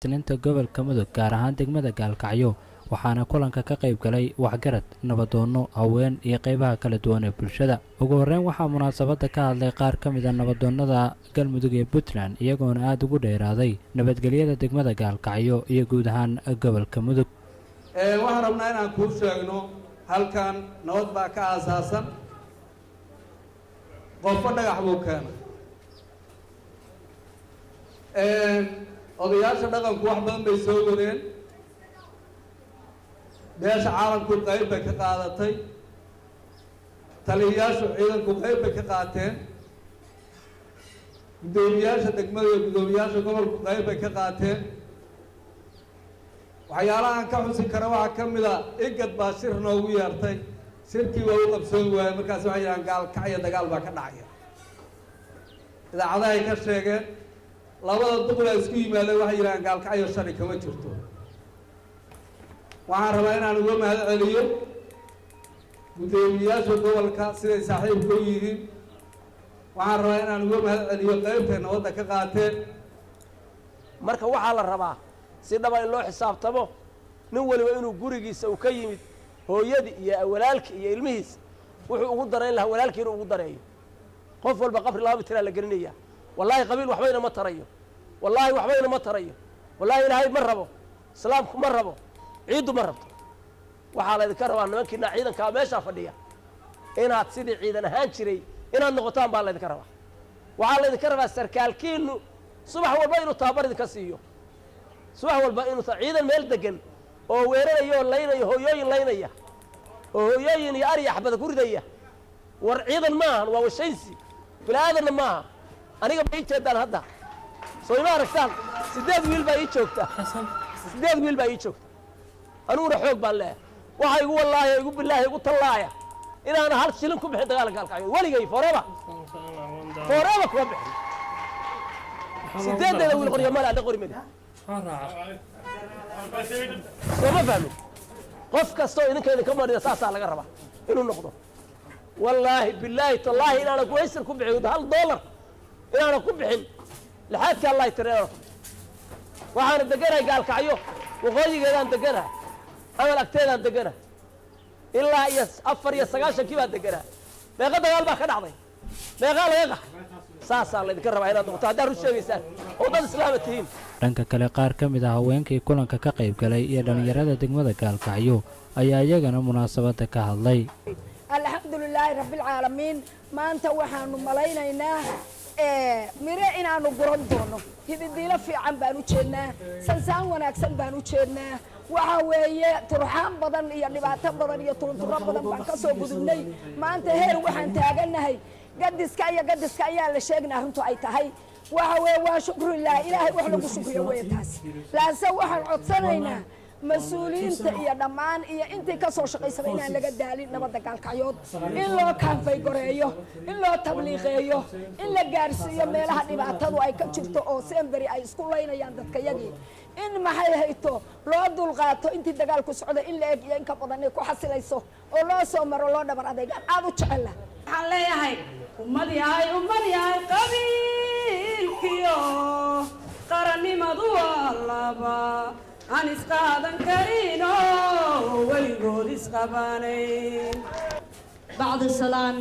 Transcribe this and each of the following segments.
Isniinta gobolka Mudug gaar ahaan degmada Gaalkacyo waxaana kulanka ka qayb galay waxgarad nabadoono haween iyo qaybaha kala duwan ee bulshada. Ugu horreyn waxaa munaasabada ka hadlay qaar ka mid ah nabadoonnada Galmudug ee Puntland iyagoona aad ugu dheeraaday nabadgelyada degmada Gaalkacyo iyo guud ahaan gobolka Mudug. waxaan rabnaa inaan kuu sheegno halkan nabad baa ka aasaasan qofka dhagax buu keenay odayaasha dhaqanku wax badan bay soo wadeen beesha caalamku qayb bay ka qaadatay taliyayaashu ciidanku qayb bay ka qaateen gudoomiyaasha degmada iyo gudoomiyaasha gobolku qayb bay ka qaateen waxyaalahan ka xusin kara waxaa ka mid a igad baa shir noogu yeertay shirkii waa u qabsoon waayey markaas waxay yidhahaan Gaalkacyo dagaal baa ka dhacaya idaacadahay ka sheegeen labada duqla isku yimaadeen waxay yidhahaan Gaalkacyo shari kama jirto waxaan rabaa inaan uga mahad celiyo gudoomiyaasha gobolka siday saaxiibka u yihiin waxaan rabaa inaan uga mahad celiyo qaybtay nabadda ka qaateen marka waxaa la rabaa si dhaba in loo xisaabtamo nin waliba inuu gurigiisa uu ka yimid hooyadii iyo walaalkii iyo ilmihiisa wuxuu ugu dareyn lahaa walaalkii inuu ugu dareeyo qof walba qabri laba mitir la gelinaya wallahi qabiil waxbayna ma tarayo wallahi waxbayna ma tarayo wallahi ilaahay ma rabo islaamku ma rabo ciidu ma rabto waxaa la idinka rabaa nimankiina ciidanka meesha fadhiya inaad sidii ciidan ahaan jiray inaad noqotaan baa la idinka rabaa waxaa la idinka rabaa sarkaalkiinu subax walba inuu tababar idinka siiyo subax walba inuu ciidan meel degan oo weerarayo laynayo hooyooyin laynaya oo hooyooyin iyo ari xabada ku ridaya war ciidan ma ahan waa washaysi bilaadanna ma aha aniga ma ii jeedaan hadda soo ima aragtaan 8 wiil baa ii joogta 8 wiil baa ii joogta anuguna xoog baan leeyahay waxa igu wallaahi igu billaahi igu tallaaya inaan hal shilin ku bixin dagaalka Gaalkacyo waligay forever kuma bixin 8 wiil qoriyo mala qori mid ma fahmin qof kastoo idinka marida saasaa laga rabaa inuu noqdo wallaahi billaahi tallaahi inaana kuwaysan ku bixin $1 inaana ku bixin laxaadka allah tireero waxaana deganahay Gaalkacyo waqooyigeedaan deganahay amal agteedaan deganahay ilaa iyo 4 baa deganaa meeqa dagaal baa ka dhacday meeqa laga qaxay saasaa la idinka rabaa inaad noqoto haddaad run sheegaysaan oo dad islaama tihiin dhanka kale qaar ka mid ah haweenkii kulanka ka qayb galay iyo dhalinyarada degmada Gaalkacyo ayaa iyagana munaasabada ka hadlay. alxamdulilaahi rabbil caalamiin maanta waxaanu malaynaynaa mire inaanu guran doono hididiilo fiican baan u jeednaa sansaan wanaagsan baan u jeednaa waxa weeye turxaan badan iyo dhibaato badan iyo turturo badan baan ka soo gudubnay maanta heer waxaan taaganahay gadiska ayaa la sheegnaa runtu ay tahay waxa weeye waa shukrillah ilaahay wax lagu shukriyo weeye taas laase waxaan codsanaynaa mas-uuliyiinta iyo dhammaan iyo intii ka soo shaqaysada inaan laga daalin nabadda Gaalkacyood in loo kaanfay goreeyo in loo tabliiqeeyo in la gaarsiiyo meelaha dhibaatadu ay ka jirto oo semberi ay isku laynayaan dadkayagii in maxay hayto loo dulqaato intii dagaalku socda in la eg iyo in ka badan ay ku xasilayso oo loo soo maro loo dhabar adeegaan aad u jecela waxaan leeyahay ummad yahay qabiilkiyo qarannimadu waa laba aan isqaadan karino weligood isqabanayn bacda salaan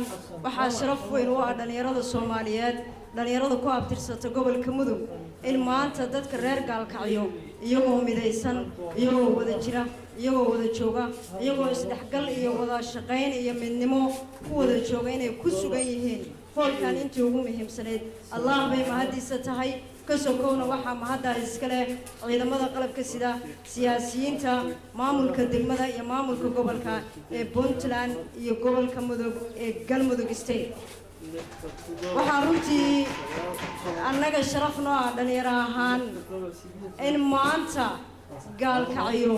waxaa sharaf weyn u ah dhalinyarada Soomaaliyeed dhalinyarada ku abtirsata gobolka Mudug in maanta dadka reer Gaalkacyo iyagoo midaysan iyagoo wada jira iyagoo wada jooga iyagoo isdhexgal iyo wada shaqayn iyo midnimo ku wada jooga inay ku sugan yihiin hoolkan intii ugu muhiimsaneed Allah bay mahadiisa tahay kasokowna waxaa mahadda iska leh ciidamada qalabka sida siyaasiyiinta maamulka degmada iyo maamulka gobolka ee Puntland iyo gobolka Mudug ee Galmudug State waxaa runtii annaga sharaf noo ah dhalinyaro ahaan in maanta Gaalkacyo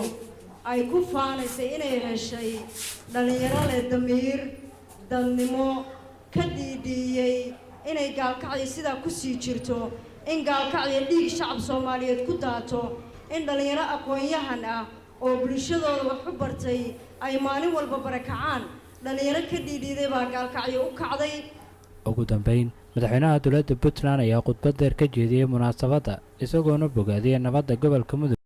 ay ku faanaysay inay heshay dhalinyaro leh damiir dadnimo ka diidiyey inay Gaalkacyo sidaa ku sii jirto in Gaalkacyo dhiig shacab Soomaaliyeed ku daato in dhalinyaro aqoon-yahan ah oo bulshadooda wax u bartay ay maalin walba barakacaan dhalinyaro ka diididay baa Gaalkacyo u kacday ugu dambeyn madaxweynaha dowladda Puntland ayaa khudbad dheer ka jeediyay munaasabadda isagoona bogaadiyay nabadda gobolka Mudug